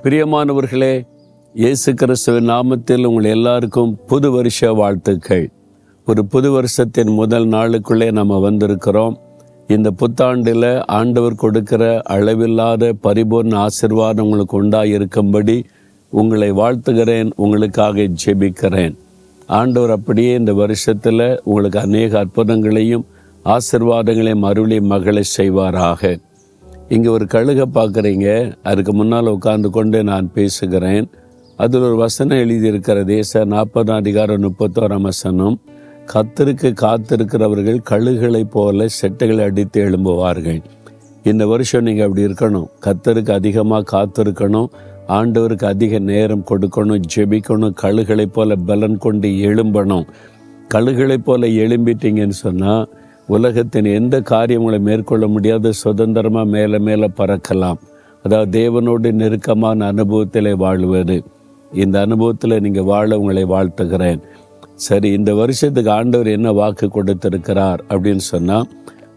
பிரியமானவர்களே, இயேசு கிறிஸ்துவின் நாமத்தில் உங்கள் எல்லாருக்கும் புது வருஷ வாழ்த்துக்கள். ஒரு புது வருஷத்தின் முதல் நாளுக்குள்ளே நம்ம வந்திருக்கிறோம். இந்த புத்தாண்டில் ஆண்டவர் கொடுக்கிற அளவில்லாத பரிபூர்ண ஆசீர்வாதம் உங்களுக்கு உண்டாயிருக்கும்படி உங்களை வாழ்த்துகிறேன், உங்களுக்காக ஜெபிக்கிறேன். ஆண்டவர் அப்படியே இந்த வருஷத்தில் உங்களுக்கு அநேக அற்புதங்களையும் ஆசீர்வாதங்களையும் அருளி மகளை செய்வாராக. இங்கே ஒரு கழுகை பார்க்குறீங்க, அதுக்கு முன்னால் உட்கார்ந்து கொண்டு நான் பேசுகிறேன். அதில் ஒரு வசனம் எழுதியிருக்கிறது. ஏசாயா 40:31 கர்த்தருக்கு காத்திருக்கிறவர்கள் கழுகுகளைப் போல செட்டைகளை அடித்து எழும்புவார்கள். இந்த வருஷம் நீங்கள் அப்படி இருக்கணும். கர்த்தருக்கு அதிகமாக காத்திருக்கணும், ஆண்டவருக்கு அதிக நேரம் கொடுக்கணும், ஜெபிக்கணும், கழுகுகளைப் போல பலன் கொண்டு எழும்பணும். கழுகுகளைப் போல எழும்பிட்டீங்கன்னு சொன்னால் உலகத்தின் எந்த காரியங்களை மேற்கொள்ள முடியாத சுதந்திரமாக மேலே மேலே பறக்கலாம். அதாவது தேவனோடு நெருக்கமான அனுபவத்தில் வாழ்வது. இந்த அனுபவத்தில் நீங்கள் வாழ உங்களை வாழ்த்துகிறேன். சரி, இந்த வருஷத்துக்கு ஆண்டவர் என்ன வாக்கு கொடுத்திருக்கிறார் அப்படின்னு சொன்னால்,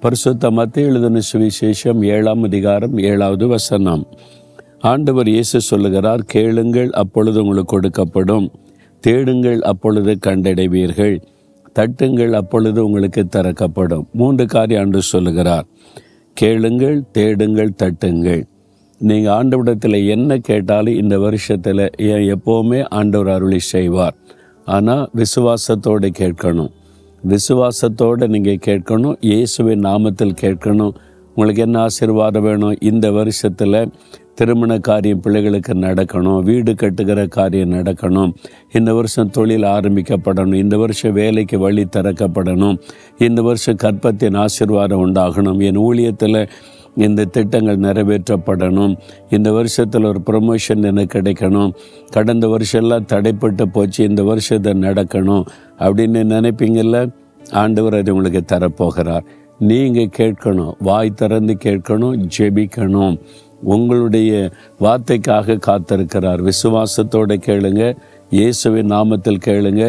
பரிசுத்த மத்தேயு எழுதின சுவிசேஷம் 7:7 ஆண்டவர் இயேசு சொல்லுகிறார், கேளுங்கள் அப்பொழுது உங்களுக்கு கொடுக்கப்படும், தேடுங்கள் அப்பொழுது கண்டடைவீர்கள், தட்டுங்கள் அப்பொழுது உங்களுக்கு திறக்கப்படும். 3 காரியம் ஆண்டவர் சொல்லுகிறார். கேளுங்கள், தேடுங்கள், தட்டுங்கள். நீங்கள் ஆண்டவரிடத்தில் என்ன கேட்டாலும் இந்த வருஷத்தில் எப்போவுமே ஆண்டவர் அருளி செய்வார். ஆனால் விசுவாசத்தோடு கேட்கணும். விசுவாசத்தோடு நீங்கள் கேட்கணும், இயேசுவின் நாமத்தில் கேட்கணும். உங்களுக்கு என்ன ஆசீர்வாதம் வேணும்? இந்த வருஷத்தில் திருமண காரியம் பிள்ளைகளுக்கு நடக்கணும், வீடு கட்டுகிற காரியம் நடக்கணும், இந்த வருஷம் தொழில் ஆரம்பிக்கப்படணும், இந்த வருஷம் வேலைக்கு வழி திறக்கப்படணும், இந்த வருஷம் கற்பத்தின் ஆசீர்வாதம் உண்டாகணும், என் ஊழியத்தில் இந்த திட்டங்கள் நிறைவேற்றப்படணும், இந்த வருஷத்தில் ஒரு ப்ரொமோஷன் எனக்கு கிடைக்கணும், கடந்த வருஷம்லாம் தடைப்பட்டு போச்சு, இந்த வருஷத்தை நடக்கணும் அப்படின்னு நினைப்பீங்கள்ல. ஆண்டவர் அது உங்களுக்கு தரப்போகிறார். நீங்கள் கேட்கணும், வாய் திறந்து கேட்கணும், ஜெபிக்கணும். உங்களுடைய வார்த்தைக்காக காத்திருக்கிறார். விசுவாசத்தோடு கேளுங்க, இயேசுவின் நாமத்தில் கேளுங்க.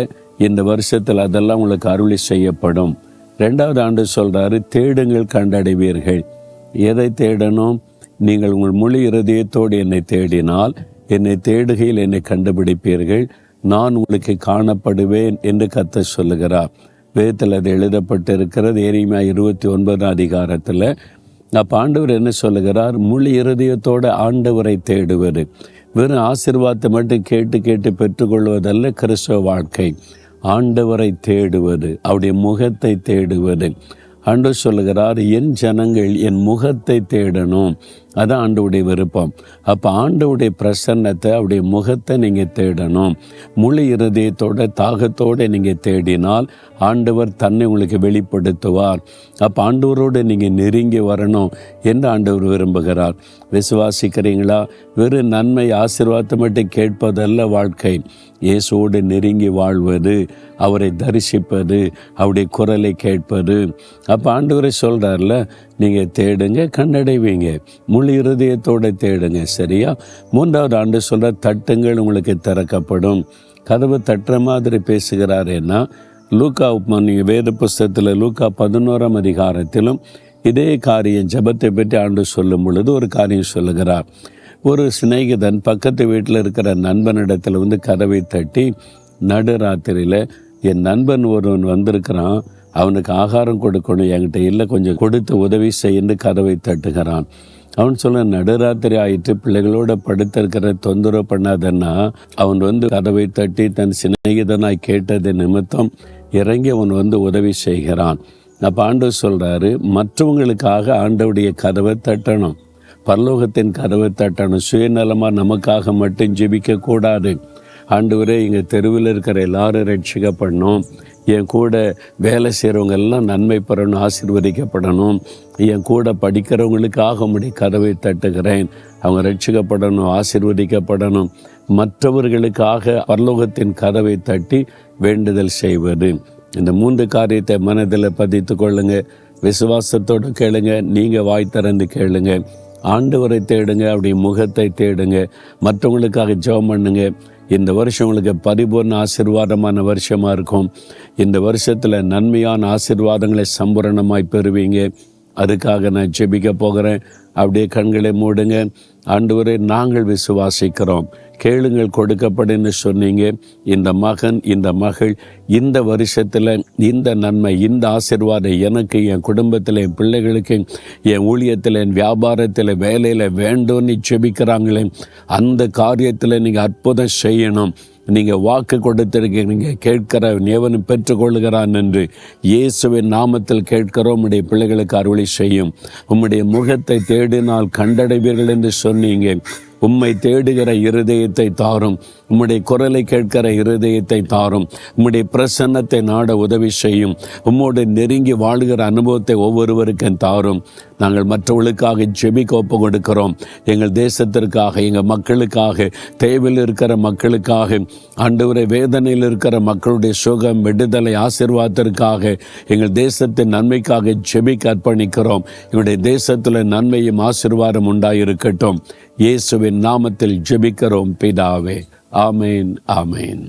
இந்த வருஷத்தில் அதெல்லாம் உங்களுக்கு அருளி செய்யப்படும். 2வது ஆண்டு சொல்கிறாரு, தேடுங்கள் கண்டடைவீர்கள். எதை தேடணும்? நீங்கள் உங்கள் முழு இருதயத்தோடு என்னை தேடினால், என்னை தேடுகையில் என்னை கண்டுபிடிப்பீர்கள், நான் உங்களுக்கு காணப்படுவேன் என்று கர்த்தர் சொல்லுகிறார். வேதத்தில் அது எழுதப்பட்டிருக்கிறது. எரேமியா 29 அப்போ ஆண்டவர் என்ன சொல்லுகிறார்? முழு இருதயத்தோடு ஆண்டவரை தேடுவது. வெறும் ஆசீர்வாதத்தை மட்டும் கேட்டு கேட்டு பெற்றுக்கொள்வதல்ல கிறிஸ்தவ வாழ்க்கை. ஆண்டவரை தேடுவது, அவருடைய முகத்தை தேடுவது. ஆண்டவர் சொல்லுகிறார், என் ஜனங்கள் என் முகத்தை தேடணும். அதான் ஆண்டவருடைய விருப்பம். அப்போ ஆண்டவருடைய பிரசன்னத்தை, அவருடைய முகத்தை நீங்கள் தேடணும். முழு இருதயத்தோட தாகத்தோடு நீங்கள் தேடினால் ஆண்டவர் தன்னை உங்களுக்கு வெளிப்படுத்துவார். அப்போ ஆண்டவரோடு நீங்கள் நெருங்கி வரணும் என்று ஆண்டவர் விரும்புகிறார். விசுவாசிக்கிறீங்களா? வெறும் நன்மை ஆசீர்வாதத்தை மட்டும் கேட்பதல்ல வாழ்க்கை. இயேசுவோடு நெருங்கி வாழ்வது, அவரை தரிசிப்பது, அவருடைய குரலை கேட்பது. அப்போ ஆண்டவரை சொல்கிறார்ல, நீங்கள் தேடுங்க கண்டடைவீங்க, முழு இருதயத்தோடு தேடுங்க. சரியா? 3வது ஆண்டு சொல்கிற, தட்டுங்கள் உங்களுக்கு திறக்கப்படும். கதவு தட்டுற மாதிரி பேசுகிறாரேன்னா, லூக்கா வேத புஸ்தகத்தில் லூக்கா 11 இதே காரியம் ஜெபத்தை பற்றி ஆண்டு சொல்லும் பொழுது ஒரு காரியம் சொல்லுகிறார். ஒரு சிநேகிதன் பக்கத்து வீட்டில் இருக்கிற நண்பனிடத்தில் கதவை தட்டி, நடுராத்திரியில் என் நண்பன் ஒருவன் வந்திருக்கிறான், அவனுக்கு ஆகாரம் கொடுக்கணும், என்கிட்ட இல்லை, கொஞ்சம் கொடுத்து உதவி செய்து கதவை தட்டுகிறான். அவன் சொல்ல, நடுராத்திரி ஆயிட்டு பிள்ளைகளோட படுத்திருக்கிற தொந்தரவு பண்ணாதன்னா, அவன் கதவை தட்டி தன் சிநேகிதனாய் கேட்டது நிமித்தம் இறங்கி அவன் உதவி செய்கிறான். அப்போ ஆண்டவர் சொல்கிறாரு, மற்றவங்களுக்காக ஆண்டவருடைய கதவை தட்டணும், பரலோகத்தின் கதவை தட்டணும். சுயநலமாக நமக்காக மட்டும் ஜெபிக்கக்கூடாது. ஆண்டவரே, எங்கள் தெருவில் இருக்கிற எல்லாரும் ரட்சிக்கப்படணும், என் கூட வேலை செய்கிறவங்க எல்லாம் நன்மை பெறணும், ஆசீர்வதிக்கப்படணும், என் கூட படிக்கிறவங்களுக்காக உம்முடைய கதவை தட்டுகிறேன், அவங்க ரட்சிக்கப்படணும், ஆசீர்வதிக்கப்படணும். மற்றவர்களுக்காக பரலோகத்தின் கதவை தட்டி வேண்டுதல் செய்வது. இந்த 3 காரியத்தை மனதில் பதித்து கொள்ளுங்க. விசுவாசத்தோடு கேளுங்க, நீங்கள் வாய் திறந்து கேளுங்க, ஆண்டவரை தேடுங்க, அவருடைய முகத்தை தேடுங்க, மற்றவங்களுக்காக ஜெபம் பண்ணுங்க. இந்த வருஷம் உங்களுக்கு பரிபூர்ண ஆசீர்வாதமான வருஷமாக இருக்கும். இந்த வருஷத்தில் நன்மையான ஆசீர்வாதங்களை சம்பூரணமாய் பெறுவீங்க. அதுக்காக நான் ஜெபிக்க போகிறேன். அப்படியே கண்களை மூடுங்க. ஆண்டவரே, நாங்கள் விசுவாசிக்கிறோம், கேளுங்கள் கொடுக்கப்படுன்னு சொன்னீங்க. இந்த மகன், இந்த மகள் இந்த வருஷத்தில் இந்த நன்மை, இந்த ஆசீர்வாதம் எனக்கு, என் குடும்பத்தில், என் பிள்ளைகளுக்கு, என் ஊழியத்தில், என் வியாபாரத்தில், வேலையில் வேண்டும்னு ஜெபிக்கிறாங்களே, அந்த காரியத்தில் நீங்கள் அற்புதம் செய்யணும். நீங்கள் வாக்கு கொடுத்திருக்கீங்க, கேட்கிற எவனும் பெற்றுக்கொள்கிறான் என்று இயேசுவின் நாமத்தில் கேட்கிறோம். உம்முடைய பிள்ளைகளுக்கு அருளி செய்யும். உம்முடைய முகத்தை தேடினால் கண்டடைவீர்கள் என்று சொன்னீங்க. உம்மை தேடுகிற இருதயத்தை தாரும். உம்முடைய குரலை கேட்கிற இருதயத்தை தாரும். உம்முடைய பிரசன்னத்தை நாட உதவி செய்யும். உம்மோடு நெருங்கி வாழ்கிற அனுபவத்தை ஒவ்வொருவருக்கும் தாரும். நாங்கள் மற்றவர்களுக்காக ஜெபிக்க ஒப்பு கொடுக்கிறோம். எங்கள் தேசத்திற்காக, எங்கள் மக்களுக்காக, தேவையில் இருக்கிற மக்களுக்காக, ஆண்டவரே, வேதனையில் இருக்கிற மக்களுடைய சுகம், விடுதலை, ஆசீர்வாதத்திற்காக, எங்கள் தேசத்தின் நன்மைக்காக ஜெபிக்க அர்ப்பணிக்கிறோம். எங்களுடைய தேசத்தில் நன்மையும் ஆசீர்வாதம் உண்டாயிருக்கட்டும். இயேசுவின் நாமத்தில் ஜெபிக்கிறோம் பிதாவே. ஆமேன், ஆமேன்.